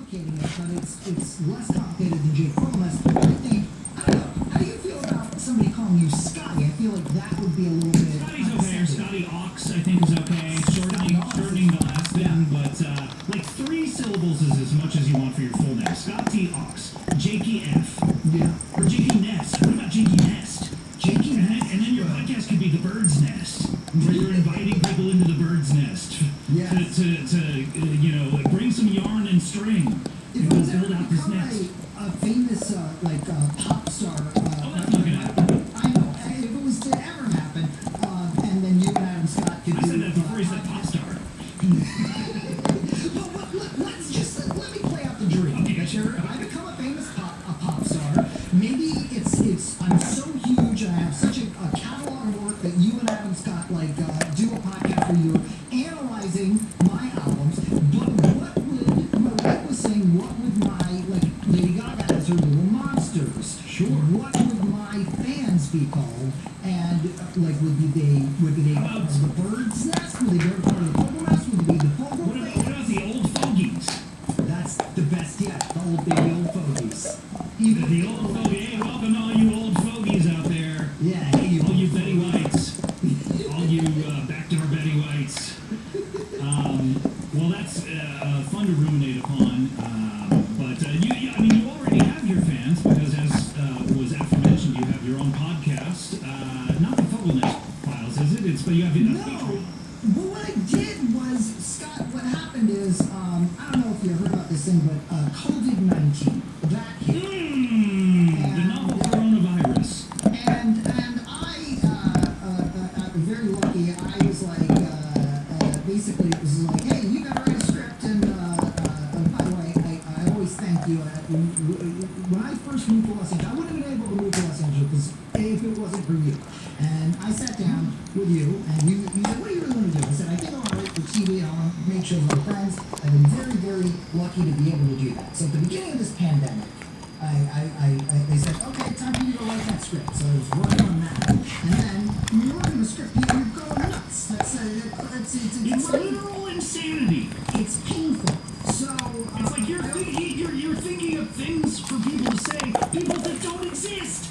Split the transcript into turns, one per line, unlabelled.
complicating it, but it's less complicated than Jake Promise. I think, I don't know, how do you feel about somebody calling you Scotty? I feel like that would be a little bit...
Scotty's okay, or Scotty Ox, I think is okay. Shortening the last thing, but like 3 syllables is as much as you want for your full name. Scotty Ox, Jakey F, or Jakey Nest. What about Jakey Nest?
Jakey Nest?
And then your podcast could be The Bird's Nest, where you're inviting people into the bird's nest to bring some yarn and string.
If it was ever become a famous pop star,
that's not gonna happen.
I know. If it was to ever happen, and then you and Adam Scott could
I said that before he said pop star.
But let me play out the dream.
Okay,
sure. If I become a famous pop star, maybe it's I'm so huge and I have such a catalog of work that you and Adam Scott do a podcast where you're analyzing my albums. But what would my Lady Gaga has her little monsters?
Sure.
What would my fans be called? And would they
How about
the bird's nest? Would they be part of the Pogo nest? Would they be the Pogo?
What about the old fogies?
That's the best yet. The old fogies.
The old fogey. Hey, welcome to all you old fogies out there.
Yeah. Hey,
all you Betty Whites. All you backdoor Betty Whites. Well, that's fun to ruminate upon. But you already have your fans because, as was aforementioned, you have your own podcast. Not the Fogelnest Files, is it? But you have your Patreon.
Well, what I did was, Scott, what happened is, I don't know if you heard about this thing, but COVID-19, that hit.
The novel coronavirus.
And I'm very lucky. I was basically it was like, hey, you gotta write a script. And by the way, I always thank you. When I first moved to Los Angeles, I wouldn't have been able to move to Los Angeles if it wasn't for you. And I sat down with you, and you said, what do you really want to do? I said, I think I want to write for TV, and I want to make shows with my friends. I've been very, very lucky to be able to do that. So at the beginning of this pandemic, they said, okay, time for you to write that script. So I was working on that. And then when you're writing the script, you're going nuts.
It's literal insanity.
It's painful. So
it's like you're thinking of things for people to say, people that don't exist.